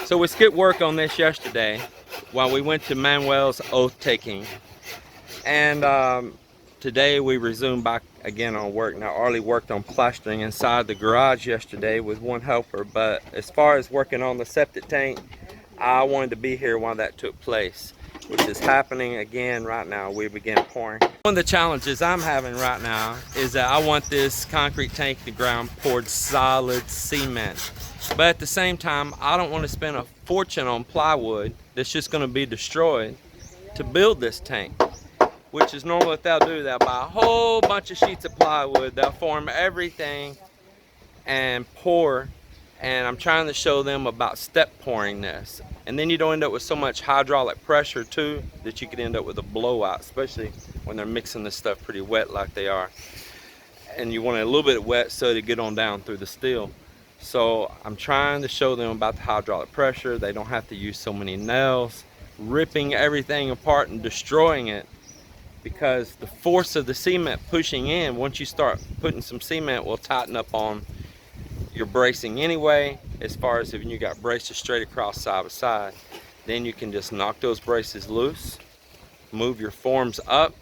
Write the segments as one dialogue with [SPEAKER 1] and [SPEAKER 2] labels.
[SPEAKER 1] So we skipped work on this yesterday while we went to Manuel's oath taking, and today we resumed back again on work. Now Arlie worked on plastering inside the garage yesterday with one helper, but as far as working on the septic tank, I wanted to be here while that took place, which is happening again right now. We begin pouring. One of the challenges I'm having right now is that I want this concrete tank to ground poured solid cement. But at the same time, I don't want to spend a fortune on plywood that's just going to be destroyed to build this tank. Which is normal if they'll do that, buy a whole bunch of sheets of plywood, they'll form everything and pour. And I'm trying to show them about step pouring this. And then you don't end up with so much hydraulic pressure too that you could end up with a blowout, especially when they're mixing this stuff pretty wet like they are. And you want it a little bit wet so to get on down through the steel. So I'm trying to show them about the hydraulic pressure. They don't have to use so many nails, ripping everything apart and destroying it, because the force of the cement pushing in, once you start putting some cement, will tighten up on your bracing anyway. As far as if you got braces straight across side by side, then you can just knock those braces loose, move your forms up,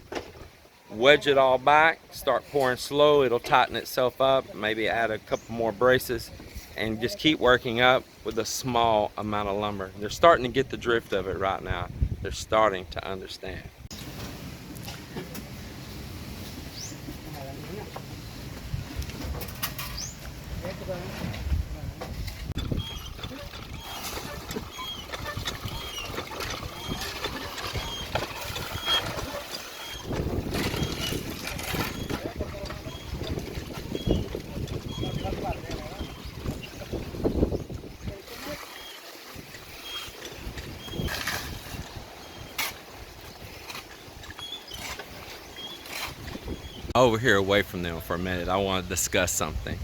[SPEAKER 1] wedge it all back, start pouring slow, it'll tighten itself up, maybe add a couple more braces, and just keep working up with a small amount of lumber. They're starting to get the drift of it right now. They're starting to understand. Over here away from them for a minute, I want to discuss something.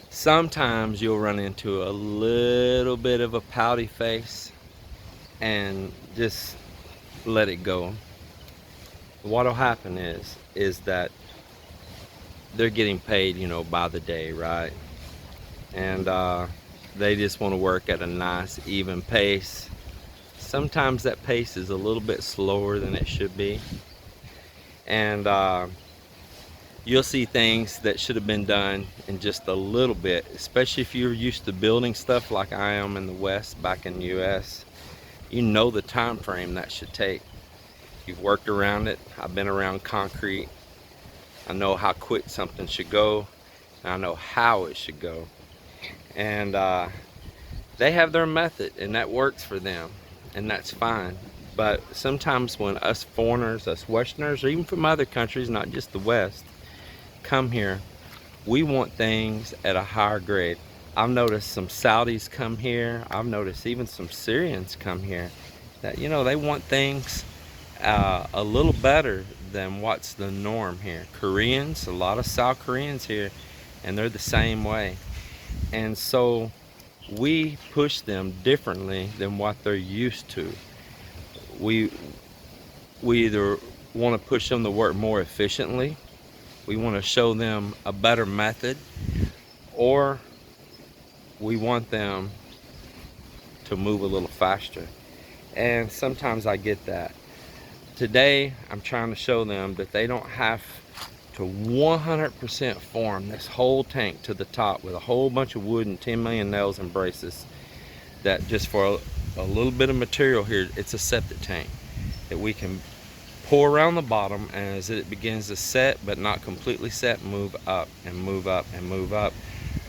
[SPEAKER 1] Sometimes you'll run into a little bit of a pouty face and just let it go. What'll happen is that they're getting paid, you know, by the day, right? And they just want to work at a nice even pace. Sometimes that pace is a little bit slower than it should be. And you'll see things that should have been done in just a little bit, especially if you're used to building stuff like I am in the West, back in the US. You know the time frame that should take. You've worked around it. I've been around concrete. I know how quick something should go, and I know how it should go. And they have their method, and that works for them, and that's fine. But sometimes when us foreigners, us Westerners, or even from other countries, not just the West, come here, we want things at a higher grade. I've noticed some Saudis come here. I've noticed even some Syrians come here that, you know, they want things a little better than what's the norm here. Koreans, a lot of South Koreans here, and they're the same way. And so we push them differently than what they're used to. We either want to push them to work more efficiently, we want to show them a better method, or we want them to move a little faster. And sometimes I get that. Today I'm trying to show them that they don't have to 100% form this whole tank to the top with a whole bunch of wood and 10 million nails and braces. That just for a little bit of material here, it's a septic tank that we can pour around the bottom, and as it begins to set but not completely set, move up and move up and move up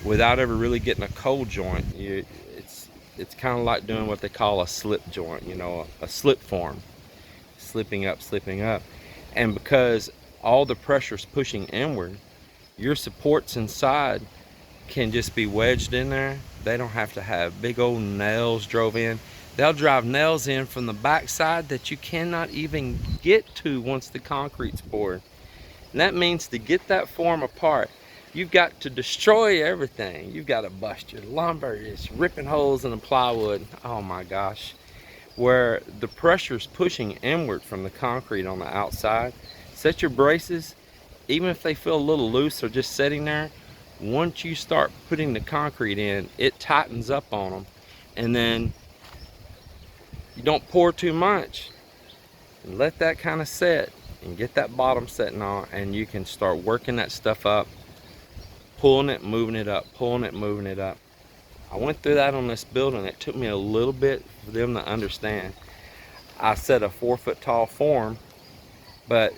[SPEAKER 1] without ever really getting a cold joint. It's kind of like doing what they call a slip joint, you know, a slip form, slipping up. And because all the pressure is pushing inward, your supports inside can just be wedged in there. They don't have to have big old nails drove in. They'll drive nails in from the backside that you cannot even get to once the concrete's poured. And that means to get that form apart, you've got to destroy everything. You've got to bust your lumber, it's ripping holes in the plywood. Oh my gosh. Where the pressure's pushing inward from the concrete on the outside. Set your braces, even if they feel a little loose or just sitting there, once you start putting the concrete in, it tightens up on them, And then you don't pour too much, and let that kind of set and get that bottom setting on, and you can start working that stuff up, pulling it, moving it up, pulling it, moving it up. I went through that on this building. It took me a little bit for them to understand. I set a 4-foot tall form, but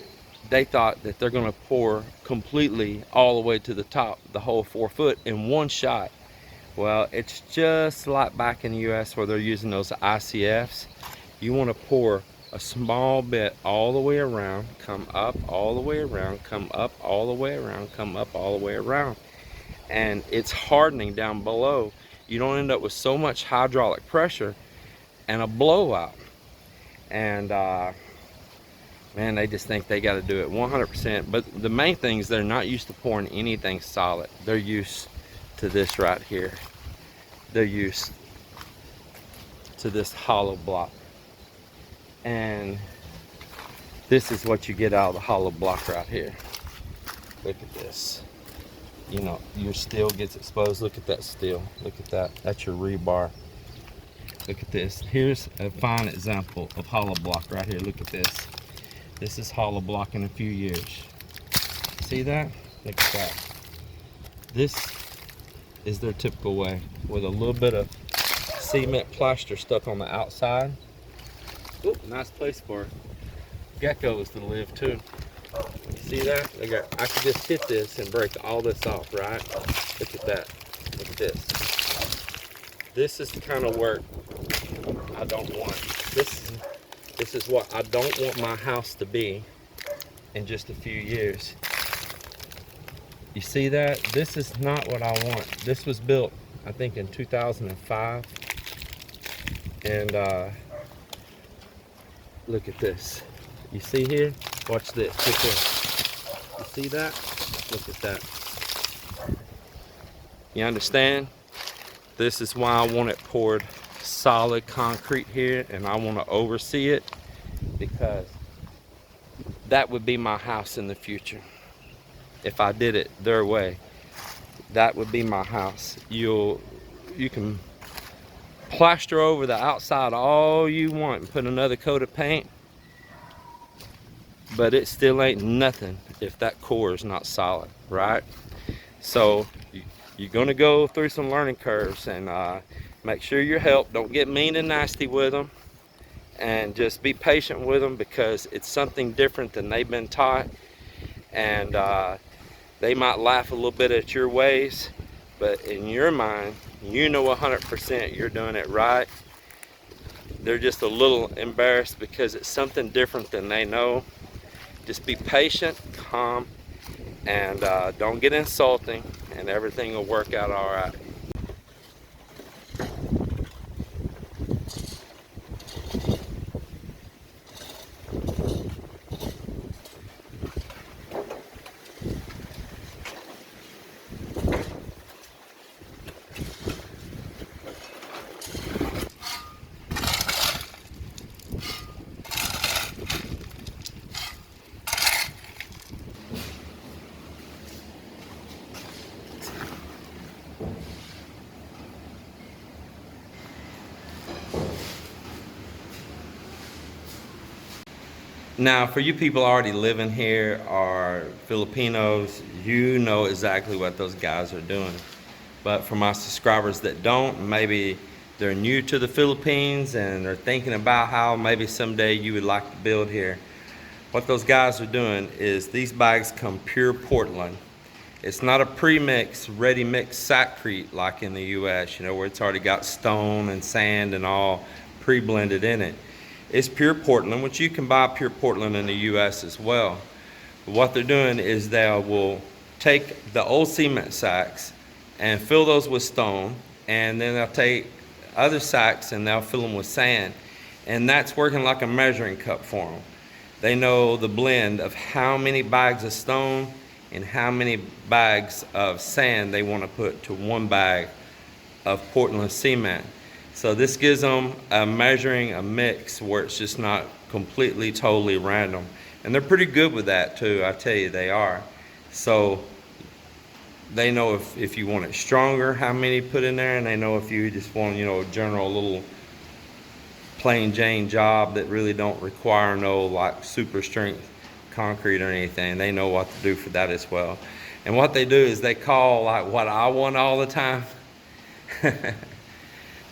[SPEAKER 1] they thought that they're going to pour completely all the way to the top, the whole 4 foot in one shot. Well, it's just like back in the US where they're using those ICFs. You want to pour a small bit all the way around, come up all the way around, come up all the way around, come up all the way around. And it's hardening down below. You don't end up with so much hydraulic pressure and a blowout. And man, they just think they got to do it 100%. But the main thing is they're not used to pouring anything solid. They're used to this right here. They're used to this hollow block. And this is what you get out of the hollow block right here. Look at this. You know, your steel gets exposed. Look at that steel. Look at that. That's your rebar. Look at this. Here's a fine example of hollow block right here. Look at this. This is hollow block in a few years. See that? Look at that. This is their typical way, with a little bit of cement plaster stuck on the outside. Ooh, nice place for geckos to live too. See that? I could just hit this and break all this off, right? Look at that. Look at this. This is the kind of work I don't want. This is what I don't want my house to be in just a few years. You see that? This is not what I want. This was built, I think, in 2005. And look at this. You see here? Watch this. Look at this. You see that? Look at that. You understand? This is why I want it poured solid concrete here, and I want to oversee it, because that would be my house in the future. If I did it their way, that would be my house. You can plaster over the outside all you want and put another coat of paint, but it still ain't nothing if that core is not solid, right? So you're gonna go through some learning curves, and make sure you're helped. Don't get mean and nasty with them, and just be patient with them, because it's something different than they've been taught. And they might laugh a little bit at your ways, but in your mind, you know 100% you're doing it right. They're just a little embarrassed because it's something different than they know. Just be patient, calm, and don't get insulting, and everything will work out all right. Now, for you people already living here, or Filipinos, you know exactly what those guys are doing. But for my subscribers that don't, maybe they're new to the Philippines and they're thinking about how maybe someday you would like to build here. What those guys are doing is these bags come pure Portland. It's not a pre-mix, ready-mix sackcrete like in the US, you know, where it's already got stone and sand and all pre-blended in it. It's pure Portland, which you can buy pure Portland in the US as well. But what they're doing is they will take the old cement sacks and fill those with stone, and then they'll take other sacks and they'll fill them with sand. And that's working like a measuring cup for them. They know the blend of how many bags of stone and how many bags of sand they want to put to one bag of Portland cement. So this gives them a measuring, a mix where it's just not completely, totally random. And they're pretty good with that too, I tell you they are. So they know if you want it stronger, how many put in there, and they know if you just want, you know, a general little plain Jane job that really don't require no like super strength concrete or anything. They know what to do for that as well. And what they do is they call like what I want all the time.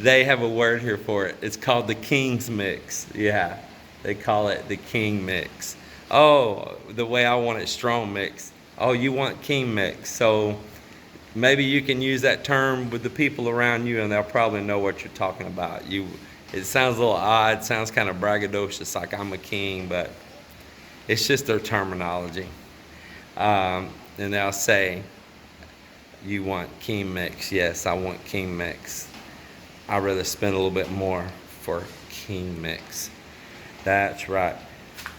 [SPEAKER 1] They have a word here for it. It's called the King's Mix. Yeah, they call it the King Mix. Oh, the way I want it strong mix. Oh, you want King Mix. So maybe you can use that term with the people around you and they'll probably know what you're talking about. It sounds a little odd, sounds kind of braggadocious, like I'm a king, but it's just their terminology. And they'll say, you want King Mix. Yes, I want King Mix. I'd rather spend a little bit more for King Mix. That's right.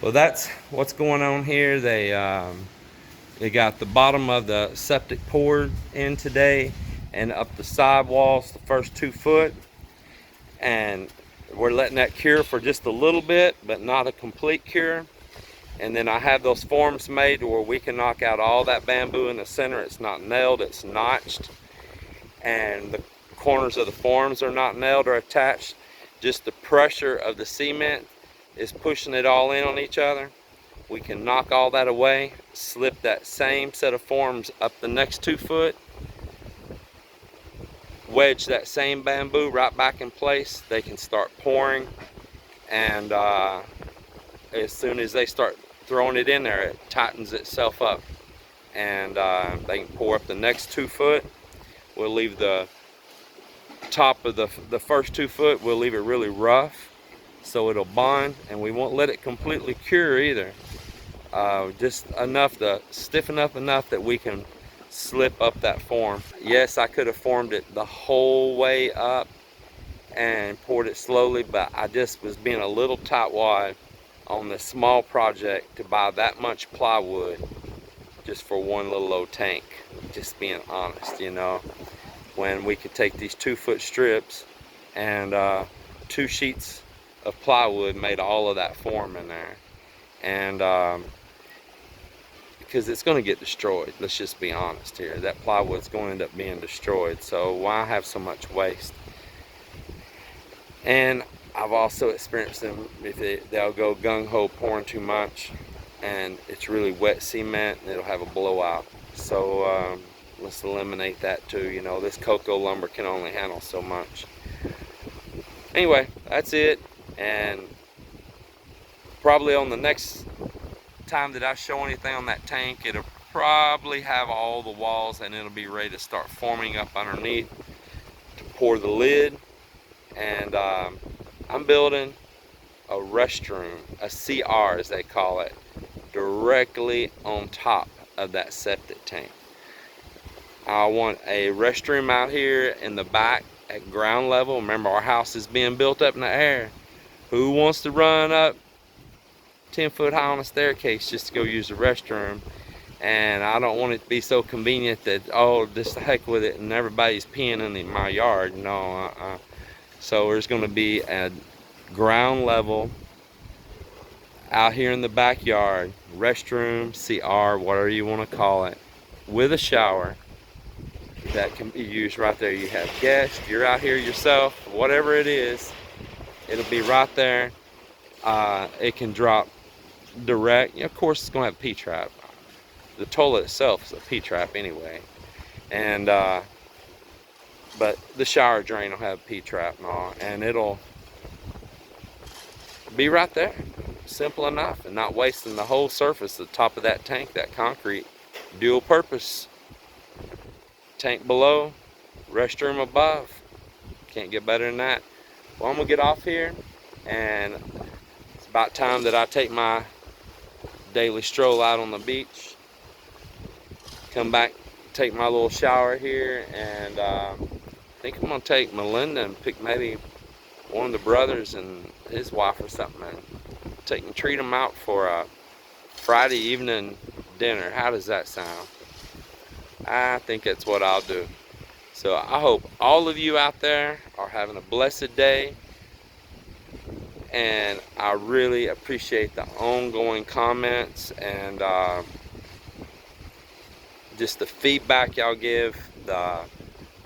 [SPEAKER 1] Well, that's what's going on here. They got the bottom of the septic poured in today and up the side walls, the first 2 foot. And we're letting that cure for just a little bit, but not a complete cure. And then I have those forms made where we can knock out all that bamboo in the center. It's not nailed, it's notched. And the corners of the forms are not nailed or attached. Just the pressure of the cement is pushing it all in on each other. We can knock all that away, slip that same set of forms up the next 2 foot, wedge that same bamboo right back in place. They can start pouring, and as soon as they start throwing it in there, it tightens itself up, and they can pour up the next 2 foot. We'll leave the top of the first 2 foot, we'll leave it really rough so it'll bond, and we won't let it completely cure either. Just enough to stiffen up enough that we can slip up that form. Yes, I could have formed it the whole way up and poured it slowly, but I just was being a little tightwad on this small project to buy that much plywood just for one little old tank. Just being honest, you know, when we could take these 2 foot strips and 2 sheets of plywood made all of that form in there. And because it's going to get destroyed, let's just be honest here. That plywood's going to end up being destroyed, so why have so much waste? And I've also experienced them, they'll go gung-ho pouring too much and it's really wet cement and it'll have a blowout. So let's eliminate that too. You know, this cocoa lumber can only handle so much. Anyway, that's it. And probably on the next time that I show anything on that tank, it'll probably have all the walls and it'll be ready to start forming up underneath to pour the lid. And I'm building a restroom, a CR as they call it, directly on top of that septic tank. I want a restroom out here in the back at ground level. Remember, our house is being built up in the air. Who wants to run up 10 foot high on a staircase just to go use the restroom? And I don't want it to be so convenient that, oh, just the heck with it and everybody's peeing in my yard. No, So there's going to be a ground level out here in the backyard, restroom, CR, whatever you want to call it, with a shower that can be used right there. You have guests, you're out here yourself, whatever it is, it'll be right there. It can drop direct. Of course, it's going to have a P-trap. The toilet itself is a P-trap anyway. And but the shower drain will have a P-trap and all, and it'll be right there. Simple enough, and not wasting the whole surface, the top of that tank, that concrete. Dual purpose. Tank below, restroom above. Can't get better than that. Well, I'm gonna get off here, and it's about time that I take my daily stroll out on the beach. Come back, take my little shower here, and I think I'm gonna take Melinda and pick maybe one of the brothers and his wife or something, and treat them out for a Friday evening dinner. How does that sound? I think that's what I'll do. So I hope all of you out there are having a blessed day, and I really appreciate the ongoing comments and just the feedback y'all give, the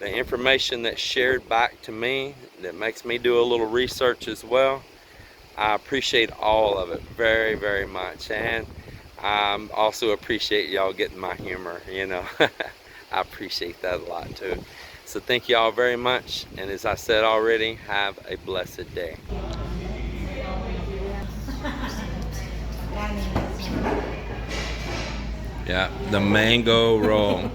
[SPEAKER 1] information that's shared back to me that makes me do a little research as well. I appreciate all of it very, very much, and I also appreciate y'all getting my humor, you know. I appreciate that a lot too. So thank y'all very much, and as I said already, have a blessed day. Yeah, the mango roll.